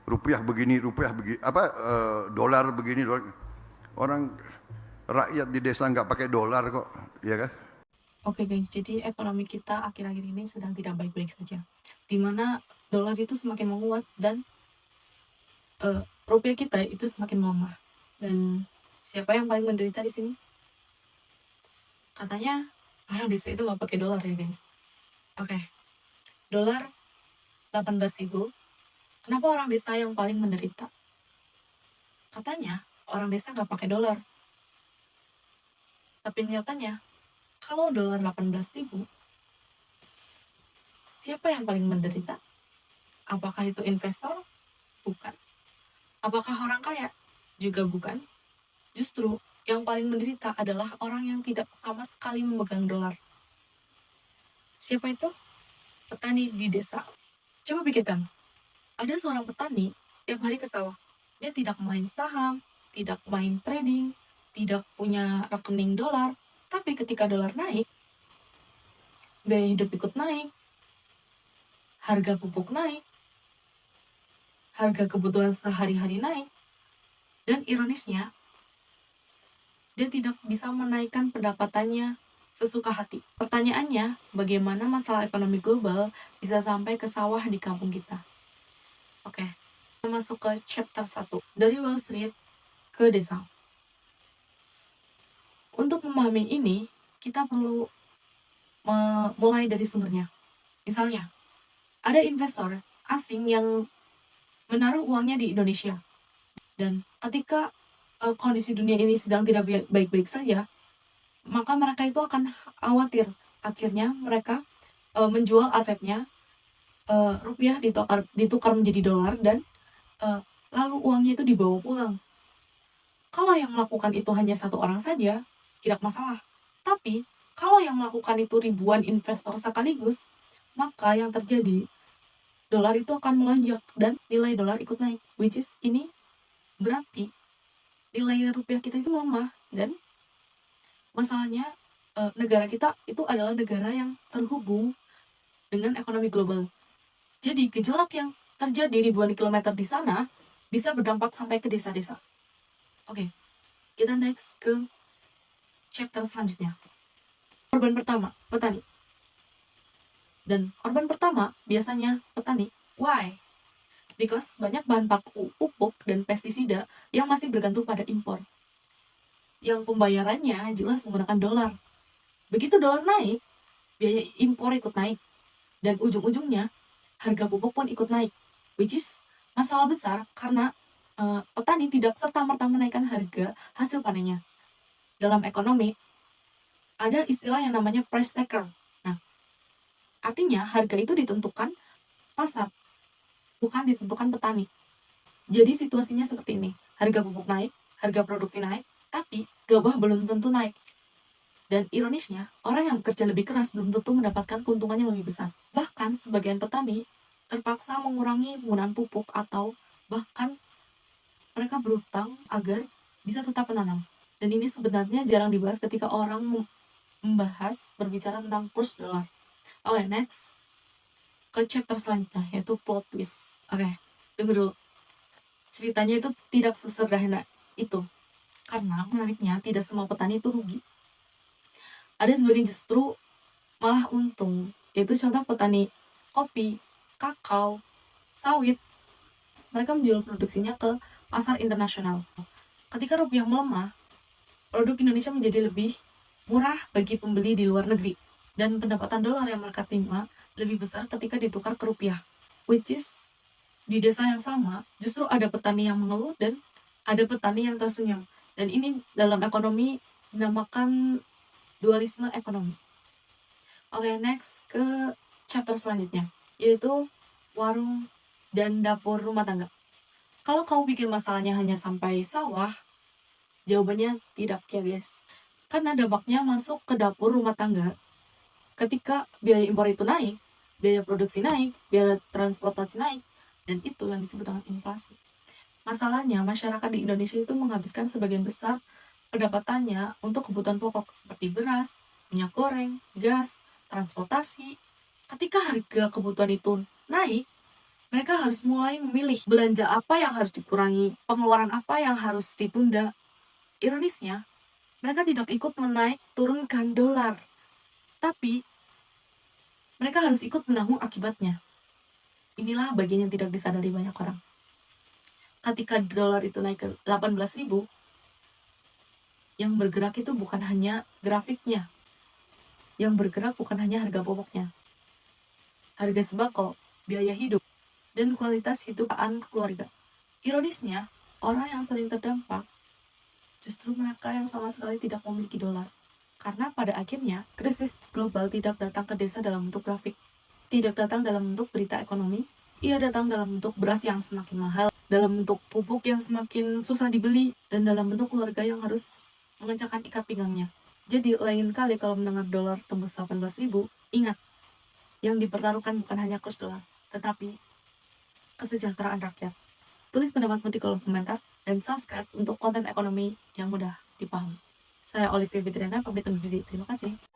rupiah begini, dolar begini, dolar. Orang rakyat di desa nggak pakai dolar kok, ya kan? Oke guys, jadi ekonomi kita akhir-akhir ini sedang tidak baik-baik saja. Di mana dolar itu semakin menguat dan rupiah kita itu semakin melemah. Dan siapa yang paling menderita di sini? Katanya orang desa itu nggak pakai dolar ya guys. Oke, dolar 18.000. Kenapa orang desa yang paling menderita? Katanya orang desa nggak pakai dolar. Tapi nyatanya, kalau dolar 18.000, siapa yang paling menderita? Apakah itu investor? Bukan. Apakah orang kaya? Juga bukan. Justru yang paling menderita adalah orang yang tidak sama sekali memegang dolar. Siapa itu? Petani di desa. Coba pikirkan, ada seorang petani setiap hari ke sawah. Dia tidak main saham, tidak main trading, tidak punya rekening dolar. Tapi ketika dolar naik, biaya hidup ikut naik, harga pupuk naik, harga kebutuhan sehari-hari naik. Dan ironisnya, dia tidak bisa menaikkan pendapatannya sesuka hati. Pertanyaannya, bagaimana masalah ekonomi global bisa sampai ke sawah di kampung kita? Oke, kita masuk ke chapter 1. Dari Wall Street ke desa. Untuk memahami ini, kita perlu mulai dari sumbernya. Misalnya, ada investor asing yang menaruh uangnya di Indonesia. Dan ketika kondisi dunia ini sedang tidak baik-baik saja, maka mereka itu akan khawatir. Akhirnya mereka menjual asetnya, rupiah ditukar menjadi dolar, dan lalu uangnya itu dibawa pulang. Kalau yang melakukan itu hanya satu orang saja, tidak masalah. Tapi kalau yang melakukan itu ribuan investor sekaligus, maka yang terjadi, dolar itu akan melonjak dan nilai dolar ikut naik. Which is ini berarti nilai rupiah kita itu lemah. Dan masalahnya, negara kita itu adalah negara yang terhubung dengan ekonomi global. Jadi gejolak yang terjadi ribuan kilometer di sana bisa berdampak sampai ke desa-desa. Oke, kita next ke chapter selanjutnya. Korban pertama, petani. Dan korban pertama biasanya petani. Why? Because banyak bahan baku pupuk dan pestisida yang masih bergantung pada impor. Yang pembayarannya jelas menggunakan dolar. Begitu dolar naik, biaya impor ikut naik. Dan ujung-ujungnya, harga pupuk pun ikut naik. Which is masalah besar karena petani tidak serta-merta menaikkan harga hasil panennya. Dalam ekonomi, ada istilah yang namanya price taker. Nah, artinya harga itu ditentukan pasar, bukan ditentukan petani. Jadi situasinya seperti ini. Harga pupuk naik, harga produksi naik, tapi gabah belum tentu naik. Dan ironisnya, orang yang bekerja lebih keras belum tentu mendapatkan keuntungan yang lebih besar. Bahkan sebagian petani terpaksa mengurangi penggunaan pupuk atau bahkan mereka berutang agar bisa tetap menanam. Dan ini sebenarnya jarang dibahas ketika orang berbicara tentang kurs dolar. Oke, next. Ke chapter selanjutnya, yaitu plot twist. Oke, tunggu dulu. Ceritanya itu tidak sesederhana itu. Karena menariknya, tidak semua petani itu rugi. Ada sebagian justru malah untung, yaitu contoh petani kopi, kakao, sawit. Mereka menjual produksinya ke pasar internasional. Ketika rupiah melemah, produk Indonesia menjadi lebih murah bagi pembeli di luar negeri. Dan pendapatan dolar yang mereka terima lebih besar ketika ditukar ke rupiah. Which is, di desa yang sama, justru ada petani yang mengeluh dan ada petani yang tersenyum. Dan ini dalam ekonomi dinamakan dualisme ekonomi. Oke, next ke chapter selanjutnya, yaitu warung dan dapur rumah tangga. Kalau kamu pikir masalahnya hanya sampai sawah, jawabannya tidak ya guys. Karena dampaknya masuk ke dapur rumah tangga. Ketika biaya impor itu naik, biaya produksi naik, biaya transportasi naik, dan itu yang disebut dengan inflasi. Masalahnya, masyarakat di Indonesia itu menghabiskan sebagian besar pendapatannya untuk kebutuhan pokok seperti beras, minyak goreng, gas, transportasi. Ketika harga kebutuhan itu naik, Mereka harus mulai memilih belanja apa yang harus dikurangi, pengeluaran apa yang harus ditunda. Ironisnya, mereka tidak ikut menaik turunkan dolar, tapi mereka harus ikut menanggung akibatnya. Inilah bagian yang tidak disadari banyak orang. Ketika dolar itu naik ke 18.000, yang bergerak itu bukan hanya grafiknya, yang bergerak bukan hanya harga pokoknya, harga sembako, biaya hidup, dan kualitas hidupan keluarga. Ironisnya, orang yang sering terdampak justru mereka yang sama sekali tidak memiliki dolar. Karena pada akhirnya, krisis global tidak datang ke desa dalam bentuk grafik, tidak datang dalam bentuk berita ekonomi, ia datang dalam bentuk beras yang semakin mahal, dalam bentuk pupuk yang semakin susah dibeli, dan dalam bentuk keluarga yang harus mengencangkan ikat pinggangnya. Jadi lain kali kalau mendengar dolar tembus 18.000, ingat, yang dipertaruhkan bukan hanya kurs dolar, tetapi kesejahteraan rakyat. Tulis pendapatmu di kolom komentar dan subscribe untuk konten ekonomi yang mudah dipahami. Saya Olivia Fitriana, pamit undur diri. Terima kasih.